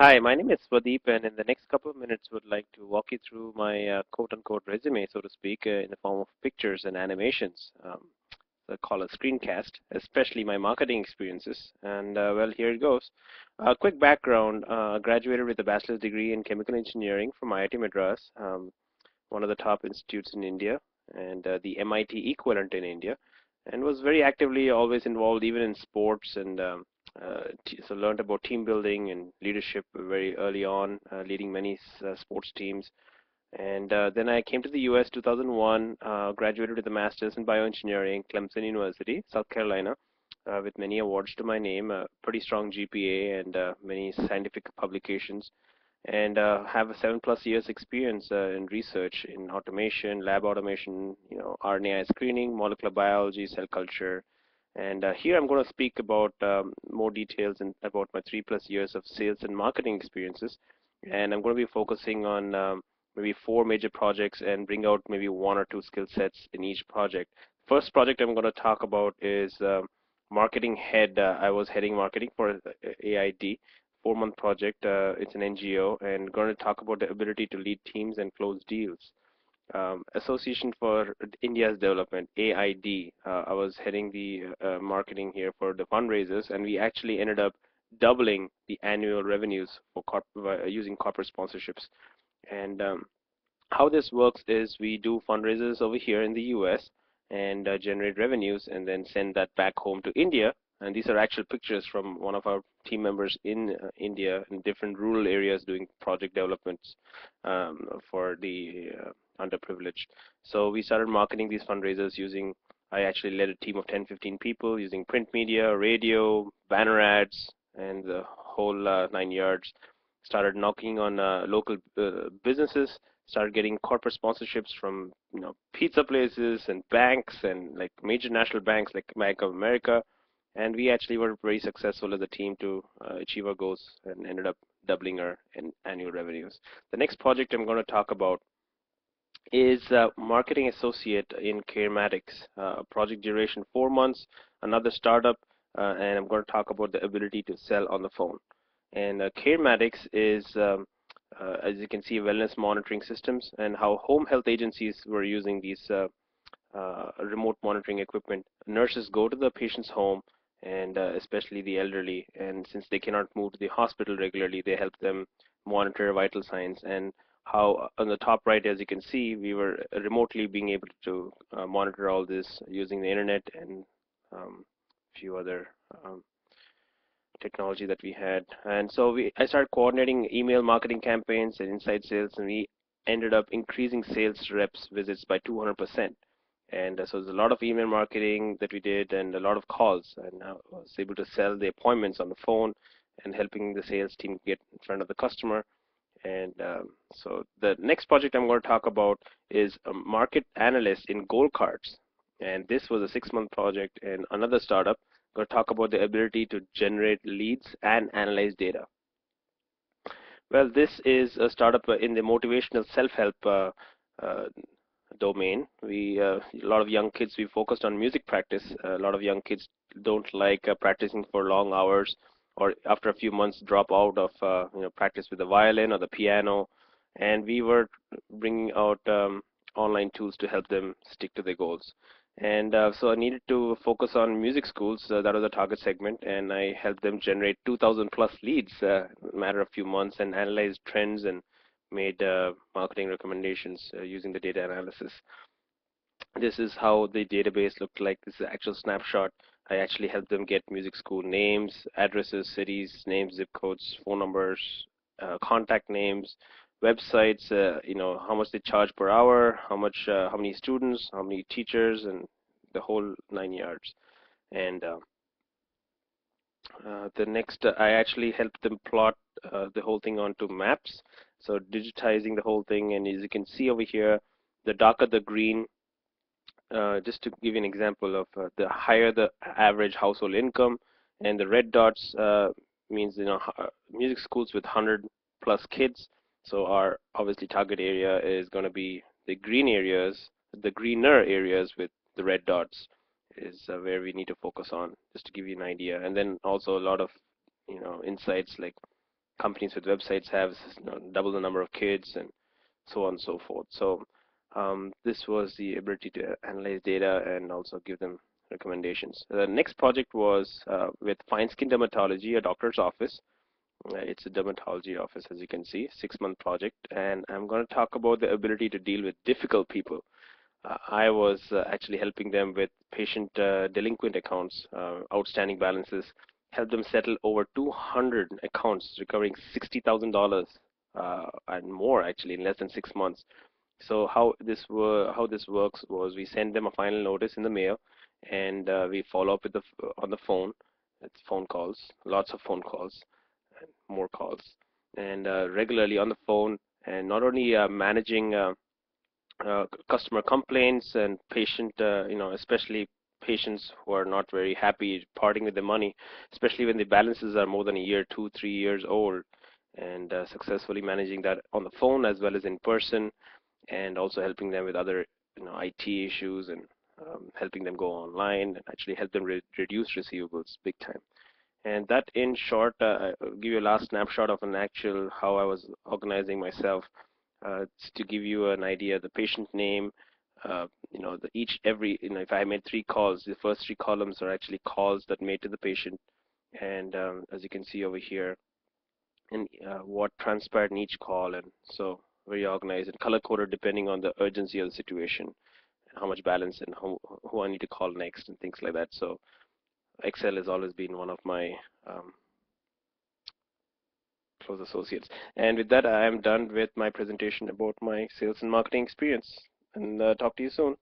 Hi, my name is Swadeep, and in the next couple of minutes, would like to walk you through my quote-unquote resume, so to speak, in the form of pictures and animations. I call a screencast, especially my marketing experiences. And well, here it goes. Quick background: graduated with a bachelor's degree in chemical engineering from IIT Madras, one of the top institutes in India, and the MIT equivalent in India, and was very actively always involved, even in sports and so learned about team building and leadership very early on, leading many sports teams. And then I came to the U.S. 2001, graduated with a master's in bioengineering, Clemson University, South Carolina, with many awards to my name, a pretty strong GPA, and many scientific publications. And have a 7+ years experience in research in automation, lab automation, RNAi screening, molecular biology, cell culture, and here I'm going to speak about more details about my 3+ years of sales and marketing experiences. And I'm going to be focusing on maybe four major projects and bring out maybe one or two skill sets in each project. First project I'm going to talk about is marketing head. I was heading marketing for AID, 4-month project. It's an NGO, and going to talk about the ability to lead teams and close deals. Association for India's Development, AID. I was heading the marketing here for the fundraisers, and we actually ended up doubling the annual revenues for using corporate sponsorships. And how this works is we do fundraisers over here in the US and generate revenues and then send that back home to India. And these are actual pictures from one of our team members in India in different rural areas doing project developments for the underprivileged. So we started marketing these fundraisers using, I actually led a team of 10, 15 people using print media, radio, banner ads, and the whole 9 yards. Started knocking on local businesses, started getting corporate sponsorships from pizza places and banks and like major national banks like Bank of America, and we actually were very successful as a team to achieve our goals and ended up doubling our annual revenues. The next project I'm going to talk about is marketing associate in Carematics. Project duration 4 months, another startup, and I'm going to talk about the ability to sell on the phone. And Carematics is, as you can see, wellness monitoring systems and how home health agencies were using these remote monitoring equipment. Nurses go to the patient's home, and especially the elderly, and since they cannot move to the hospital regularly, they help them monitor vital signs. And how on the top right, as you can see, we were remotely being able to monitor all this using the internet and a few other technology that we had. And so I started coordinating email marketing campaigns and inside sales, and we ended up increasing sales reps visits by 200%. And so there's a lot of email marketing that we did and a lot of calls, and I was able to sell the appointments on the phone and helping the sales team get in front of the customer. And so the next project I'm going to talk about is a market analyst in gold cards. And this was a 6-month project and another startup. I'm going to talk about the ability to generate leads and analyze data. Well, this is a startup in the motivational self-help uh, domain. A lot of young kids, we focused on music practice. A lot of young kids don't like practicing for long hours, or after a few months drop out of practice with the violin or the piano. And we were bringing out online tools to help them stick to their goals. And so I needed to focus on music schools. That was a target segment, and I helped them generate 2,000+ leads in a matter of few months and analyze trends and made marketing recommendations using the data analysis. This is how the database looked like. This is an actual snapshot. I actually helped them get music school names, addresses, cities, names, zip codes, phone numbers, contact names, websites, how much they charge per hour, how many students, how many teachers, and the whole 9 yards. And the next, I actually helped them plot the whole thing onto maps. So digitizing the whole thing, and as you can see over here, the darker the green, just to give you an example of the higher the average household income, and the red dots means music schools with 100+ kids. So our obviously target area is going to be the green areas, the greener areas with the red dots is where we need to focus on, just to give you an idea. And then also a lot of insights like companies with websites have double the number of kids and so on and so forth. So this was the ability to analyze data and also give them recommendations. The next project was with Fine Skin Dermatology, a doctor's office. It's a dermatology office, as you can see, 6-month project. And I'm going to talk about the ability to deal with difficult people. I was actually helping them with patient delinquent accounts, outstanding balances, help them settle over 200 accounts, recovering $60,000 and more actually in less than 6 months. So how this works was we send them a final notice in the mail, and we follow up with on the phone. It's phone calls, lots of phone calls, and more calls, and regularly on the phone, and not only managing customer complaints and patient, especially patients who are not very happy parting with the money, especially when the balances are more than a year, 2, 3 years old, and successfully managing that on the phone as well as in person, and also helping them with other IT issues and helping them go online and actually help them reduce receivables big time. And that in short, I'll give you a last snapshot of an actual how I was organizing myself. To give you an idea, the patient name, if I made 3 calls, the first 3 columns are actually calls that made to the patient, and as you can see over here, and what transpired in each call, and so very organized and color coded depending on the urgency of the situation, and how much balance and who I need to call next and things like that. So Excel has always been one of my close associates. And with that, I am done with my presentation about my sales and marketing experience. And talk to you soon.